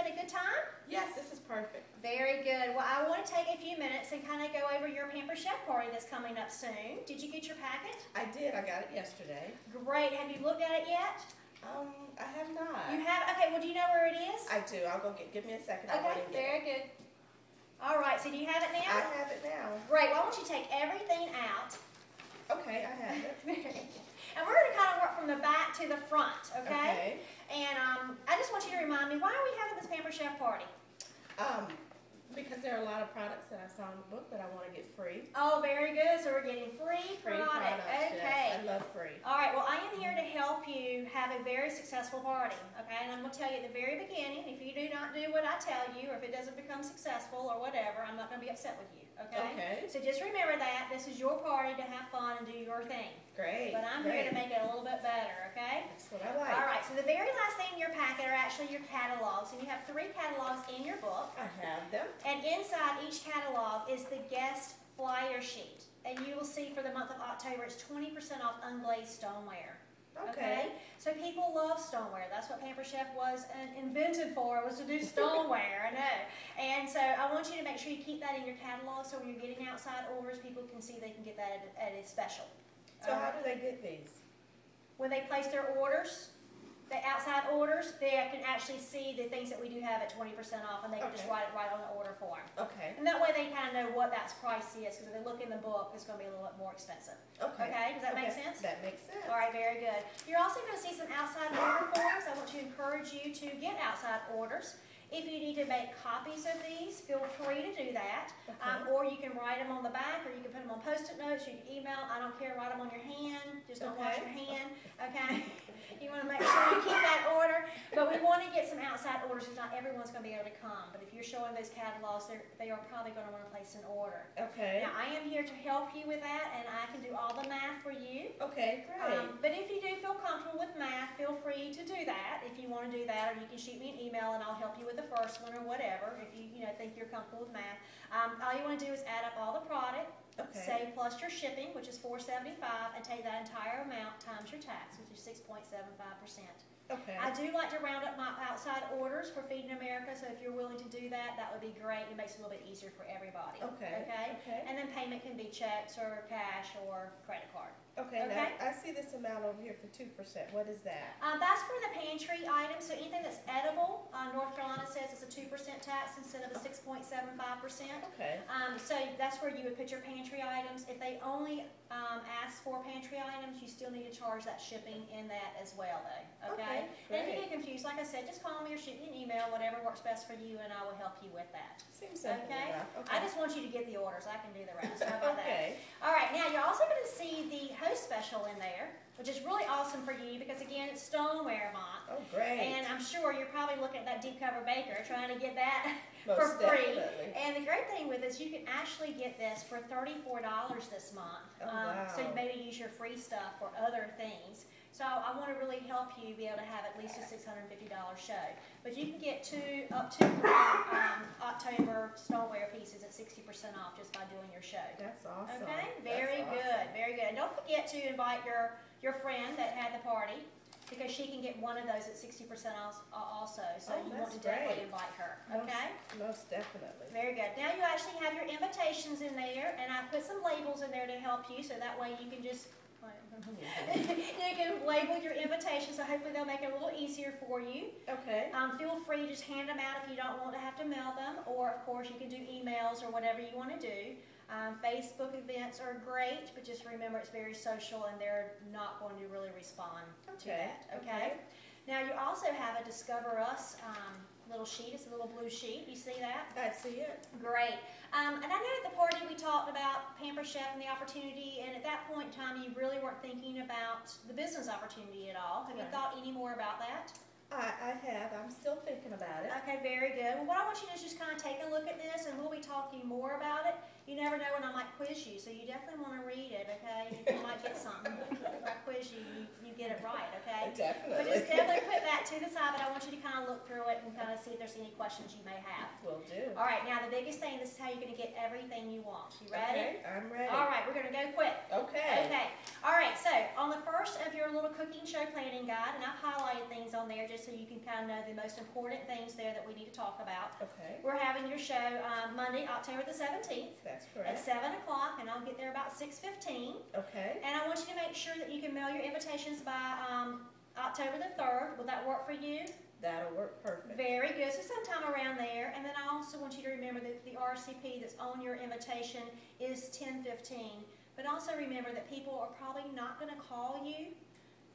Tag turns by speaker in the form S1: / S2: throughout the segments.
S1: having a good time?
S2: Yes, this is perfect.
S1: Very good. Well, I want to take a few minutes and kind of go over your Pampered Chef party that's coming up soon. Did you get your packet?
S2: I did. I got it yesterday.
S1: Great. Have you looked at it yet?
S2: I have not.
S1: You have? Okay, well, do you know where it is?
S2: I do. I'll go give me a second. I'll
S1: Okay, very good. All right, so do you have it now?
S2: I have it now.
S1: Great. Well, I want you to take everything out.
S2: Okay, I have it.
S1: And we're going to kind of work from the back to the front, okay?
S2: Okay.
S1: And I just want you to remind me, why are we having this Pampered Chef party?
S2: Because there are a lot of products that I saw in the book that I want to get free.
S1: Oh, very good. So we're getting free product.
S2: Products.
S1: Okay.
S2: Yes, I love free.
S1: All right. Well, I am here to help you have a very successful party. Okay. And I'm going to tell you at the very beginning, if you do not do what I tell you, or if it doesn't become successful or whatever, I'm not going to be upset with you. Okay.
S2: Okay.
S1: So just remember that this is your party to have fun and do your thing.
S2: Great.
S1: But I'm here to make it a little bit better. Okay.
S2: That's what I like.
S1: All right. So the very last thing in your packet are actually your catalogs, and you have 3 catalogs in your book.
S2: I have them.
S1: And inside each catalog is the guest flyer sheet. And you will see for the month of October, it's 20% off unglazed stoneware.
S2: Okay.
S1: So people love stoneware. That's what Pampered Chef was invented for, was to do stoneware, I know. And so I want you to make sure you keep that in your catalog so when you're getting outside orders, people can see they can get that at a special.
S2: So how do they get these?
S1: When they place their orders, the outside orders, they can actually see the things that we do have at 20% off, and they can just write it right on the order form.
S2: Okay.
S1: And that way they kind of know what that price is, because if they look in the book, it's going to be a little bit more expensive.
S2: Okay.
S1: Okay, does that make sense?
S2: That makes sense.
S1: All right, very good. You're also going to see some outside order forms. I want to encourage you to get outside orders. If you need to make copies of these, feel free to do that.
S2: Okay.
S1: Or you can write them on the back, or you can put them on Post-it notes, you can email. I don't care, write them on your hand. Just don't wash your hand, okay? You want to make sure you keep that order. But we want to get some outside orders because not everyone's going to be able to come. But if you're showing those catalogs, they are probably going to want to place an order.
S2: Okay.
S1: Now, I am here to help you with that, and I can do all the math for you.
S2: Okay, great.
S1: But if you do feel comfortable with math, feel free to do that if you want to do that, or you can shoot me an email and I'll help you with the first one or whatever if you think you're comfortable with math. All you want to do is add up all the product, say plus your shipping, which is $4.75, and take that entire amount times your tax, which is 6.75%.
S2: Okay.
S1: I do like to round up my outside orders for Feeding America, so if you're willing to do that, that would be great. It makes it a little bit easier for everybody.
S2: Okay.
S1: Okay? And then payment can be checks or cash or credit card.
S2: Okay. Now I see this amount over here for 2%. What is that?
S1: That's for the pantry items, so anything that's edible, North Carolina says it's a 2% tax instead of a 6.75%.
S2: Okay.
S1: So that's where you would put your pantry items. If they only ask for pantry items, you still need to charge that shipping in that as well, though. Okay? And if you get confused, like I said, just call me or shoot me an email, whatever works best for you, and I will help you with that.
S2: Seems simple enough.
S1: I just want you to get the orders. I can do the rest. How about
S2: Okay.
S1: that? All right. Now, you're also going to see the host special in there, which is really awesome for you because, again, it's Stoneware Month.
S2: Oh, great.
S1: And I'm sure you're probably looking at that deep cover baker trying to get that
S2: Most
S1: for free.
S2: definitely.
S1: And the great thing with this, you can actually get this for $34 this month.
S2: Oh, wow.
S1: So you maybe use your free stuff for other things. So I want to really help you be able to have at least a $650 show. But you can get up to October stoneware pieces at 60% off just by doing your show.
S2: That's awesome.
S1: Okay, very good, very good. And don't forget to invite your friend that had the party, because she can get one of those at 60% off also. So you want to definitely invite her. Okay?
S2: Most definitely.
S1: Very good. Now you actually have your invitations in there, and I put some labels in there to help you, so that way you can just you can label your invitation, so hopefully they'll make it a little easier for you.
S2: Okay.
S1: Feel free to just hand them out if you don't want to have to mail them, or of course you can do emails or whatever you want to do. Facebook events are great, but just remember it's very social and they're not going to really respond to that. Okay? Now you also have a Discover Us little sheet. It's a little blue sheet. You see that?
S2: I see it.
S1: Great. And I know at the party we talked about Pampered Chef and the opportunity, and at that point in time you really weren't thinking about the business opportunity at all. Have you thought any more about that?
S2: I have. I'm still thinking about it.
S1: Okay, very good. Well, what I want you to do is just kind of take a look at this, and we'll be talking more about it You never know when I might quiz you, so you definitely want to read it, okay? You might get something. If I quiz you, you get it right, okay?
S3: Definitely.
S1: But just definitely put that to the side, but I want you to kind of look through it and kind of see if there's any questions you may have.
S3: Will do.
S1: All right, now the biggest thing, this is how you're going to get everything you want. You ready?
S3: Okay, I'm ready.
S1: All right, we're going to go quick.
S3: Okay.
S1: Okay. All right, so on the first of your little cooking show planning guide, and I've highlighted things on there just so you can kind of know the most important things there that we need to talk about.
S3: Okay.
S1: We're having your show Monday, October the 17th
S3: That's
S1: at
S3: correct.
S1: 7 o'clock, and I'll get there about 6:15.
S3: Okay.
S1: And I want you to make sure that you can mail your invitations by October the 3rd. Will that work for you?
S3: That'll work perfect.
S1: Very good. So sometime around there. And then I also want you to remember that the RCP that's on your invitation is 10:15. But also remember that people are probably not going to call you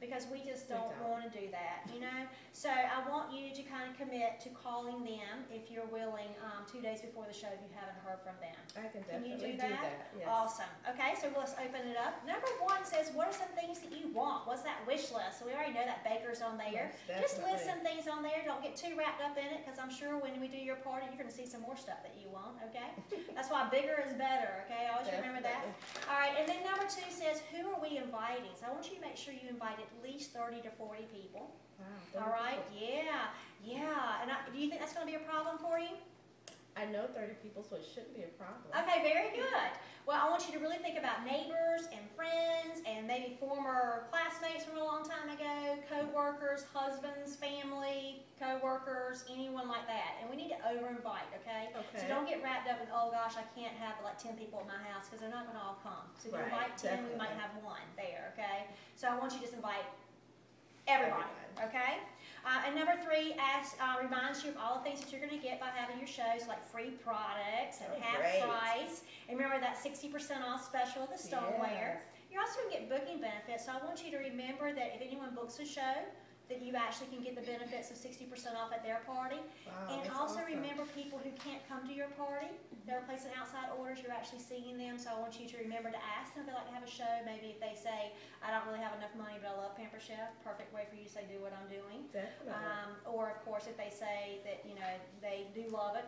S1: because we just don't want to do that, you know. So I want you to kind of commit to calling them if you're willing 2 days before the show if you haven't heard from them.
S3: I can
S1: Can you
S3: definitely
S1: do that?
S3: Yes.
S1: Awesome. Okay, so let's open it up. Number 1 says, what are some things that you want? What's that wish list? So we already know that baker's on there.
S3: Yes,
S1: Just list
S3: definitely.
S1: some things on there. Don't get too wrapped up in it because I'm sure when we do your party, you're going to see some more stuff that you want, okay? That's why bigger is better, okay? Always remember that.
S3: Definitely.
S1: All right, and then number 2 says, who are we inviting? So I want you to make sure you invite at least 30 to 40 people.
S3: Wow.
S1: All right, yeah. And do you think that's going to be a problem for you?
S3: I know 30 people, so it shouldn't be a problem.
S1: Okay, very good. Well, I want you to really think about neighbors and friends and maybe former classmates from a long time ago, co-workers, husbands, family, co-workers, anyone like that. And we need to over-invite, okay? So
S3: Okay.
S1: don't get wrapped up in, oh gosh, I can't have like 10 people at my house because they're not going to all come. So if you
S3: Right,
S1: invite 10, we might
S3: definitely.
S1: have 1 there, okay? So I want you to just invite everybody, okay? And number 3 reminds you of all the things that you're going to get by having your shows, like free products and
S3: Oh,
S1: half
S3: great.
S1: price. And remember that 60% off special of the stoneware.
S3: Yes.
S1: You're also going to get booking benefits, so I want you to remember that if anyone books a show, that you actually can get the benefits of 60% off at their party.
S3: Wow,
S1: And
S3: that's
S1: also
S3: awesome.
S1: remember people who can't come to your party, they're placing outside orders, you're actually seeing them, so I want you to remember to ask them if they'd like to have a show. Maybe if they say, I don't really have enough money, but I love Pamper Chef, perfect way for you to say, do what I'm doing.
S3: Definitely.
S1: Or of course, if they say that, you know, they do love it,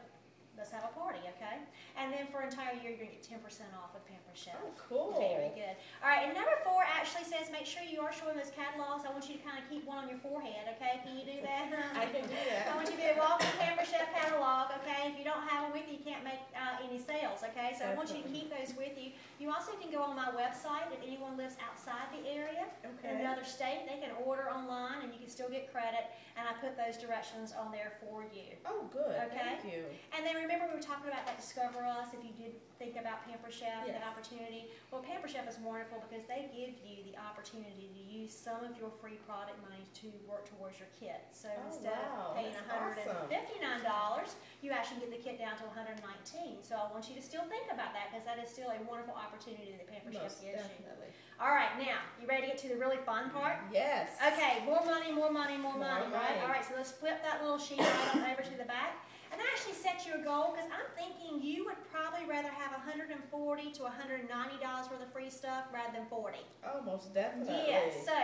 S1: let's have a party, okay? And then for an entire year, you're gonna get 10% off with Pamper Chef.
S3: Oh, cool.
S1: Very good. All right, and number 4 actually says make sure you are showing those catalogs. I want you to kind of keep one on your forehead, okay? Can you do that?
S3: I can do that.
S1: I want you to be a walking Pamper Chef catalog, okay? If you don't have them with you, you can't make any sales, okay? So I want you to keep those with you. You also can go on my website if anyone lives outside the area in
S3: Okay.
S1: another state. They can order online and you can still get credit. And I put those directions on there for you.
S3: Oh, good.
S1: Okay.
S3: Thank you.
S1: And then remember we were talking about that Discover Us, if you did think about Pamper Chef,
S3: Yes.
S1: that opportunity. Well, Pamper Chef is wonderful because they give you the opportunity to use some of your free product money to work towards your kit. So
S3: Oh,
S1: instead
S3: wow,
S1: of paying
S3: that's
S1: $159, you actually get the kit down to $119. So I want you to still think about that because that is still a wonderful opportunity that Pamper Chef
S3: Most
S1: gives you.
S3: definitely.
S1: All right, now, you ready to get to the really fun part?
S3: Yes.
S1: Okay, more money, more money, more money,
S3: More
S1: right?
S3: money.
S1: All right, so let's flip that little sheet right on over to the back. And actually set you a goal, because I'm thinking you would probably rather have $140 to $190 worth of free stuff rather than 40.
S3: Oh, most definitely.
S1: Yes, so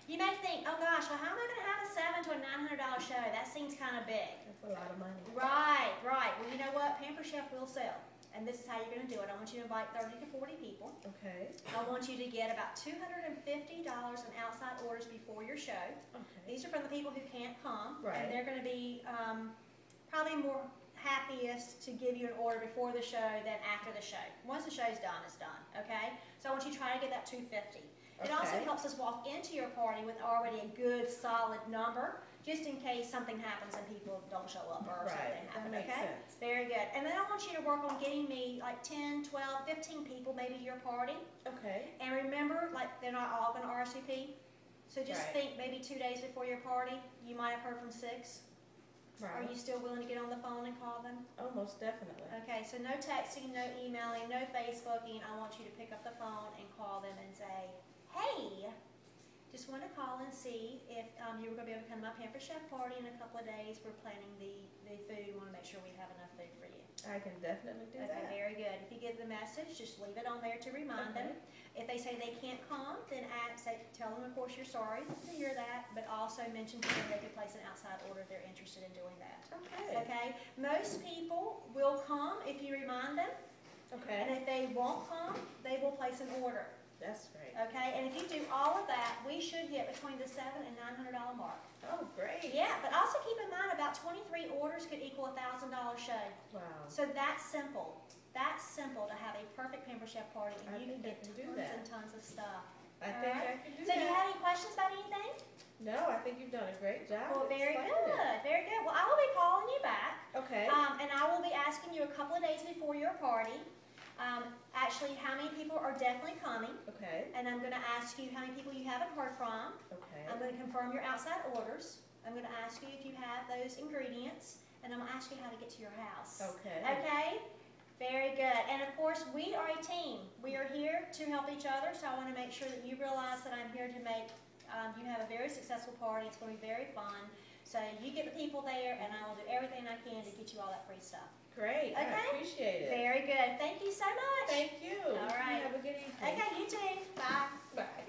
S1: you may think, oh gosh, well how am I going to have a $700 to $900 show? That seems kind of big.
S3: That's a lot of money.
S1: Right. Well, you know what? Pamper Chef will sell. And this is how you're going to do it. I want you to invite 30 to 40 people.
S3: Okay.
S1: I want you to get about $250 in outside orders before your show.
S3: Okay.
S1: These are from the people who can't come,
S3: Right.
S1: and they're going to be probably more happiest to give you an order before the show than after the show. Once the show's done, it's done, okay? So I want you to try to get that $250. It also
S3: Okay.
S1: helps us walk into your party with already a good, solid number, just in case something happens and people don't show up or
S3: Right.
S1: something
S3: That
S1: happens,
S3: makes
S1: okay?
S3: sense.
S1: Very good. And then I want you to work on getting me like 10, 12, 15 people maybe to your party.
S3: Okay.
S1: And remember, like, they're not all going to RSVP. So just
S3: Right.
S1: think maybe 2 days before your party, you might have heard from 6. Are
S3: Right.
S1: you still willing to get on the phone and call them?
S3: Oh, most definitely.
S1: Okay, so no texting, no emailing, no Facebooking. I want you to pick up the phone and call them and say, hey, just want to call and see if you were going to be able to come to my Pamper Chef party in a couple of days. We're planning the food. We want to make sure we have enough food for you.
S3: I can definitely do
S1: Okay,
S3: that.
S1: very good. If you get the message, just leave it on there to remind them. If they say they can't come, then tell them, of course, you're sorry to hear that, but also mention to them they could place an outside order if they're interested in doing that.
S3: Okay.
S1: Okay? Most people will come if you remind them. And
S3: Okay,
S1: if they won't come, they will place an order,
S3: that's great.
S1: okay? And if you do all of that, we should get between the $700 and $900 mark.
S3: Oh, great.
S1: Yeah, but also keep in mind about 23 orders could equal $1,000 show.
S3: Wow.
S1: So that's simple. That's simple to have a perfect Pamper Chef party, and
S3: I
S1: you can
S3: think I
S1: get
S3: can do
S1: tons
S3: that.
S1: and tons of stuff.
S3: I think I can do
S1: So do you
S3: that.
S1: have any questions about anything?
S3: No, I think you've done a great job.
S1: Well, very
S3: explaining it.
S1: good, very good. Well, I will be calling you back,
S3: Okay,
S1: and I will be asking you a couple of days before your party, actually how many people are definitely coming,
S3: okay,
S1: and I'm going to ask you how many people you haven't heard from.
S3: okay.
S1: I'm going to confirm your outside orders. I'm going to ask you if you have those ingredients, and I'm going to ask you how to get to your house.
S3: Okay.
S1: Okay? Very good. And of course, we are a team. We are here to help each other, so I want to make sure that you realize that I'm here to make you have a very successful party. It's going to be very fun. So you get the people there, and I will do everything I can to get you all that free stuff.
S3: Great, I
S1: Okay.
S3: appreciate it.
S1: Very good. Thank you so much.
S3: Thank you.
S1: All right.
S3: You have a good evening.
S1: Okay, you too. Bye.
S3: Bye.